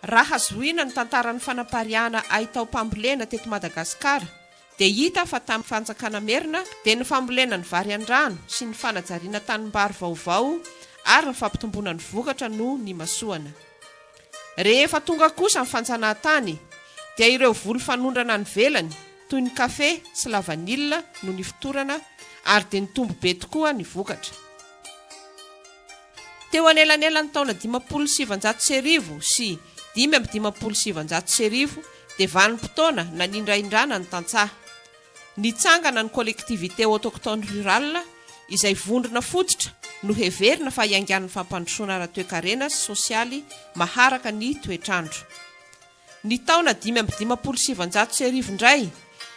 Raha zoina ny tantaran'ny fanapariahana ahitao mpambolena teto Madagasikara dia hita fa tamin'ny fanjakana Merina dia ny fambolena ny vary an-drano sy ny fanajariana tanimbary vaovao ary ny fampitomboana ny vokatra no ny masoana. Rehefa tonga kosa ny fanjanahantany dia ireo voly fanondrana ny velany toy ny kafe sy lavanila no ny fitorana ary dia nitombo be tokoa ny vokatra. Teo anelanelany taona 570 sy 570 dia vanim-potoana nanindraindrana ny tantsaha. Nitsangana ny collectivité autochtone rurale izay vondrona fototra no heverina fa iangan'ny fampandrosoana ara-toekarena sy sosialy maharaka ny toetrandro. Ny taona 570 indray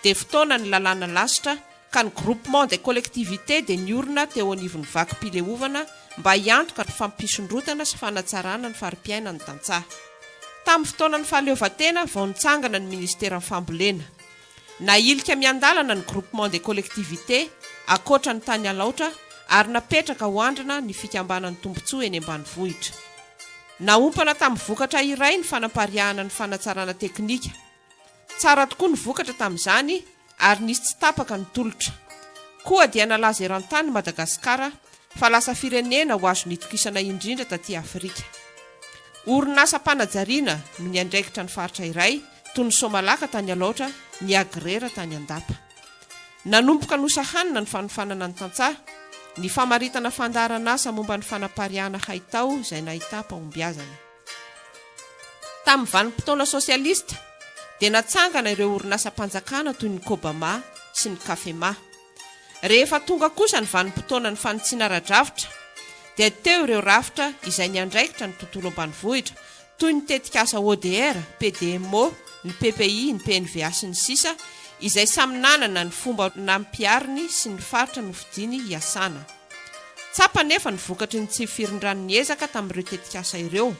dia fotoana ny lalàna lasitra ka ny groupement des collectivités dia niorina teo anivon'ny vakim-pileovana mba hiantoka ny fampisondrotana sy fanatsarana ny fari-piaina ny tantsaha. Tamin'ny fotoana ny fahaleovan-tena vao nitsangana ny ministera ny fambolena. Nailika miandalana ny groupement des collectivités akoatra ny tany alaotra ary napetraka ho andrina ny fikambanan'ny tombotsoa eny ambanivohitra. Naompana tamin'ny vokatra iray ny fanapariahana ny fanatsarana teknika. Tsara tokoa ny vokatra tamin'izany ary nisy tsy tapaka ny tolotra. Koa dia nalaza eran-tany Madagasikara fa lasa firenena ho azo nitokisana indrindra taty Afrika. Orinasa mpanajariana no niandraikitra ny faritra iray toy ny Somalaka tany alaotra, ny Agrera tany Andapa. Nanomboka nosahanina ny fanofanana ny tantsaha, ny famaritana fandarana asa momba ny fanapariahana haitao izay nahita mpahombiazana. Tamin'ny vanim-potoana sosialista dia natsangana ireo orinasa mpanjakana toy ny Kobama sy ny Kafema. Rehefa tonga kosa ny vanim-potoana ny fanitsiana ara-drafitra dia teo ireo rafitra izay niandraikitra ny tontolo ambanivohitra toy ny tetikasa ODR, PDMO, ny PPI, ny PNVA sy ny sisa izay samy nanana ny fomba nampiariny sy ny faritra nofidiany hiasana. Tsapa nefa ny vokatry ny tsy firindrany ezaka tamin'ireo tetikasa ireo.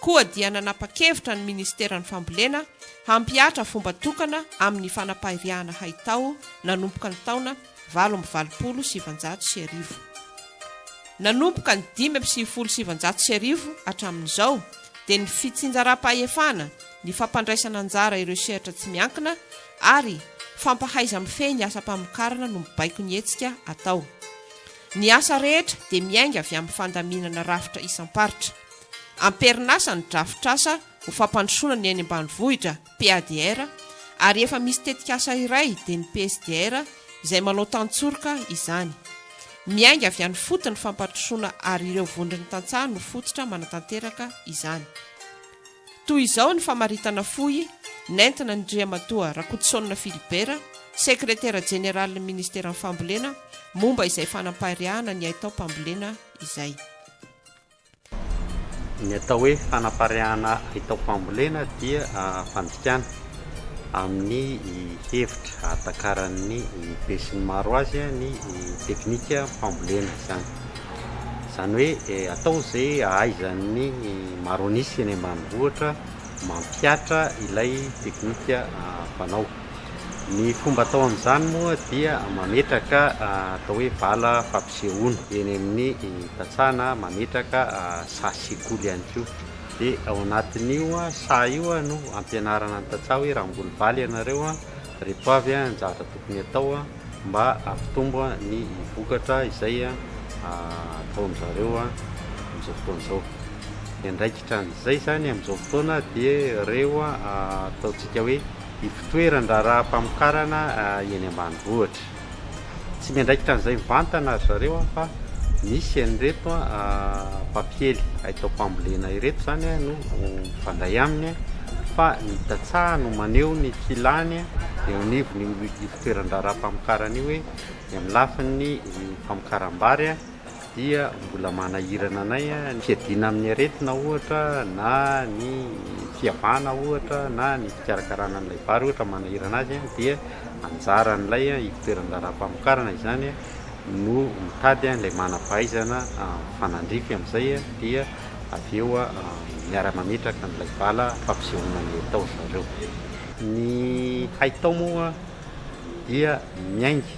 Koa dia nanapa-kevitra ny ministera ny fambolena hampiatra fomba tokana amin'ny fanapariahana haitao nanomboka ny taona 1970. Nanomboka ny 1970 hatramin'izao dia ny fitsinjaram-pahefana, ny fampandraisana anjara ireo sehatra tsy miankina ary fampahaiza mifehy ny asa-pamokarana no mibaiko ny hetsika atao. Ny asa rehetra dia miainga avy amin'ny fandaminana rafitra isam-paritra. Amperinasa ny drafitrasa ho fampandrosoana ny eny ambanivohitra PADR ary efa misy tetikasa iray dia ny PSDR izay manao tantsorika izany. Miainga avy amin'ny fotony fampandrosoana ary ireo vondrony tantsaha no fototra manatanteraka izany. Toy izao ny famaritana fohy nentina ny Andriamatoa Rakotosaonina Filibera, sekretera jeneraly ny ministera ny fambolena momba izay fanapariahana ny haitao mpambolena izay. Ny atao hoe fanapariahana haitao mpambolena dia fandikana amin'ny hevitra atakaran'ny be sy ny maro azy ny teknika mpambolena izany. Izany hoe atao izay ahaizan'ny maronisy eny ambanivohitra mampiatra ilay teknika mpanao. Ny fomba atao amin'izany moa dia mametraka atao hoe vala fampisehoana eny amin'ny tantsahana, mametraka sasekoly ihany koa. Dia ao anatin'io sa io no ampianarana ny tantsaha hoe raha mbola valy ianareo rehefa avy ny zavatra tokony atao mba hampitombo ny vokatra izay ataon'zareo amin'izao fotoana izao. Ndraikitra an'izay zany amin'izao fotoana dia ireo ataontsika hoe ifitoeran-draha raha-pamokarana eny ambanivohitra. Tsy miandraikitra an'izay mivantana zareo fa misy an'ireto papiely haitao mpambolena ireto zany no mifandray aminy fa ny tantsaha no maneho ny filany eo anivony ifitoeran-draha raha-pamokarana io hoe ny amin'ny lafiny famokaram-bary dia mbola manahirana anay ny fiadina amin'ny aretina ohatra na ny fiavana ohatra na ny fikarakarana an'ilay vary ohatra manahirana azy dia anjara n'ilay ifitoeran-draha raha-pamokarana izany no mitady ilay manam-pahaizana fanandrify amin'izay dia avy eo miara-mametraka n'ilay vala fampisehoana ny atao zareo. Ny haitao moa dia miaingy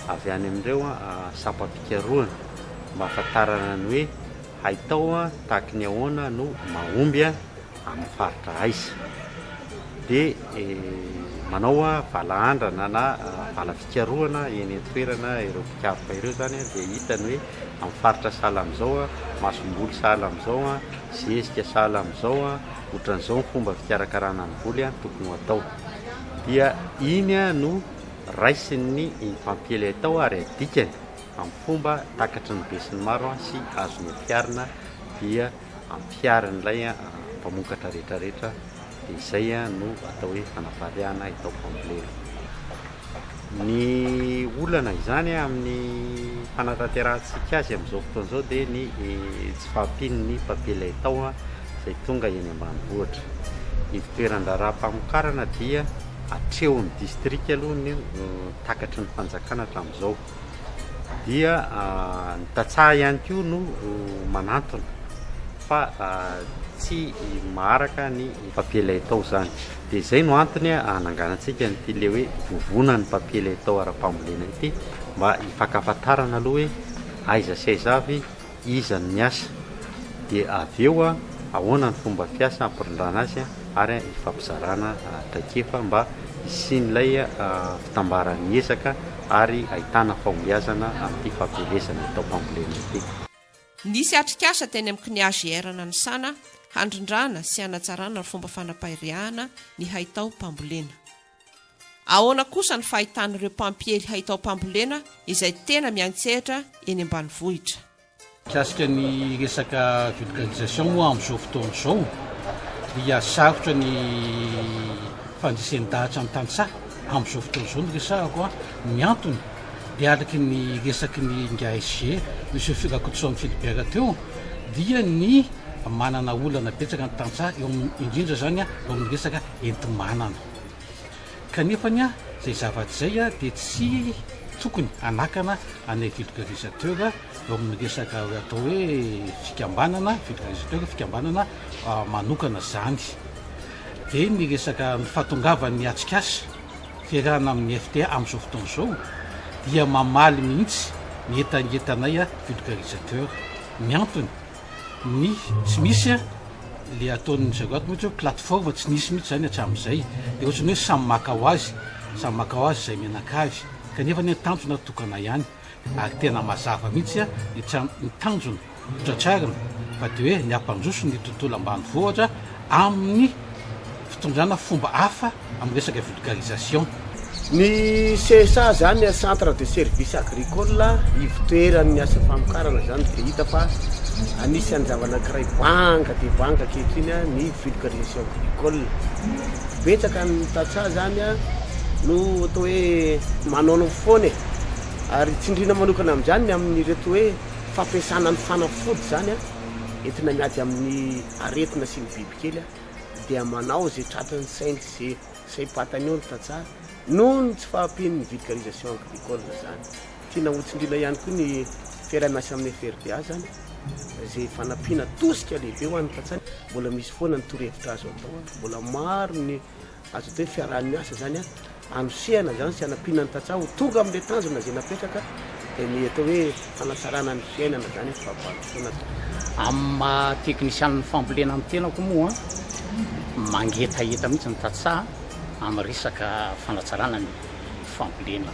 avy any amin'ireo sampam-pikaroana mba ahafantarana ny hoe haitao tahaky ny ahoana no mahomby amin'ny faritra aiza dia manao valaandrana na valafikaroana eny an-toerana ireo mpikaroka ireo zany dia hitany hoe amin'ny faritra sahala amin'izao masomboly sahala amin'izao zezika sahala amin'izao ohatran'izao ny fomba fikarakarana ny voly tokony ho atao dia iny no raisiny mpampiely atao ary adikany amin'ny fomba takatry ny besiny maro sy azony fiarina dia ampiarin'ilay mpamokatra rehetrarehetra dia izay no atao hoe fanapariana itao mpambolena. Ny olana izany amin'ny fanatanterantsika azy amin'izao fotoan'izao dia ny tsy fahampiany mpampiely tao izay tonga eny ambanivohitra. Ny fitoeran-daharam-pamokarana dia atrehon'ny distrika aloha ny takatry ny fanjakana hatramin'izao dia ny tantsaha ihany koa no manantona fa tsy maharaka ny mpampiely tao zany dia izay no antony ananganantsika nyty le hoe vovona ny mpampiely tao ara-pambolena ity mba hifankafantarana aloha hoe aiza sy aiza avy iza ny asa dia avy eo ahoana ny fomba fiasa ampirindrana azy ary hifampizarana traikefa mba isian'ilay fitambaran'ny ezaka ary ahitana fahombiazana amin'ity fampielezana itao mpambolena ity. Nisy atrikasa teny amin'ny CNIAGR ny sana handrindrana sy hanatsarana ny fomba fanapahiriahana ny haitao mpambolena. Ahoana kosa ny fahitan'ireo mpampiely haitao mpambolena izay tena miantsehatra eny ambanivohitra. Mikasika ny resaka vulgarisation moa amin'izao fotoana izao dia sarotra ny fandresen'ny dahatra amin'ny tantsaha amin'izao fotoana izao ny resahako miantony dia alaky ny resaky ny NGASG misy Firakotsoan'ny Filibert teo dia ny manana olana betsaka ny tantsaha eo indrindra zany eo amin'ny resaka enti-manana kanefany zay zavatra izay dia tsy tokony anakana anay vulgarisateur eo amin'ny resaka atao hoe fikambanana vulgarisateur fikambanana manokana zany dia ny resaka ny fahatongavan'ny atsikasa fiarahana amin'ny FTA amin'izao fotoana izao dia mamaly mihitsy ny entanay vulgarisateur miantony ny tsy misy le ataon'ny zareo ato mihitsy hoe plateforme tsy nisy mihitsy zany hatramin'izay dia ohatrany hoe samy maka ho azy izay menakavy kanefa ny tanjona tokana ihany ary tena mazava mihitsy ny tanjona tratrarina fa dia hoe ny ampandroso ny tontolo ambanivohitra amin'ny fitondrana fomba hafa amin'ny resaka vulgarisation. Ny CSA zany centre de service agricole ivitoeran'ny asa famokarana zany dia hita fa anisan'ny zavanankiray banga dia banga kehitriny ny vulgarisation agricole betsaka ny tantsaha zany no atao hoe manao foana ary tsindrina manokana amin'izany amin'ny reto hoe fampiasana ny fanafody zany entina miady amin'ny aretina sy ny bibikely dia manao zay tratran'ny sainy zay patany eo ny tantsaha noho ny tsy fahampian'ny vulgarisation agricole zany. Tiana hotsindrina ihany koa ny fiara-miasa amin'ny FRDA zany zay fanampiana tosika lehibe ho an'ny tantsaha mbola misy foana ny torohevitra azo atao mbola maro ny azo atao hoe fiarahan'ny miasa zany anosehana zany sy hanampiana ny tantsaha ho tonga amin'ilay tanjona zay napetraka dia ny atao hoe fanatsarana ny fiainana zany fahampandrosoana amin'ny teknisian'ny fambolena amin'ny tenako moa mangetaheta mihitsy ny tantsaha amin'ny resaka fanatsarana ny fambolena.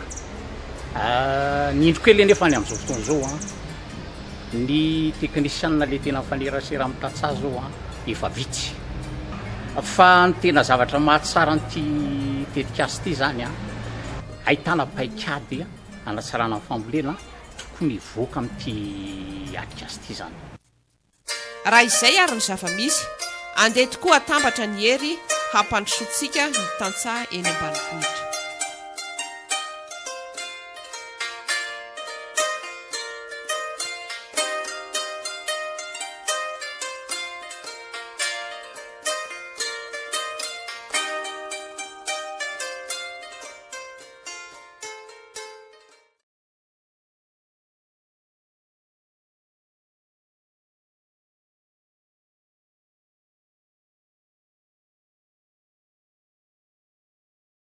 Ny indroko ele nefa ny amin'izao fotoana izao ny teknisianina le tena fanerasera amin'ny tantsaha zao efa vitsy fa ny tena zavatra mahatsara nyty tetikasy ity zany ahitana paikady anatsarana ny fambolena tokony voaka amin'ity atikasy ity zany. Raha izay ary ny zava-misy andeha tokoa atambatra ny hery hampandrosoantsika ny tantsaha eny ambanivohitra.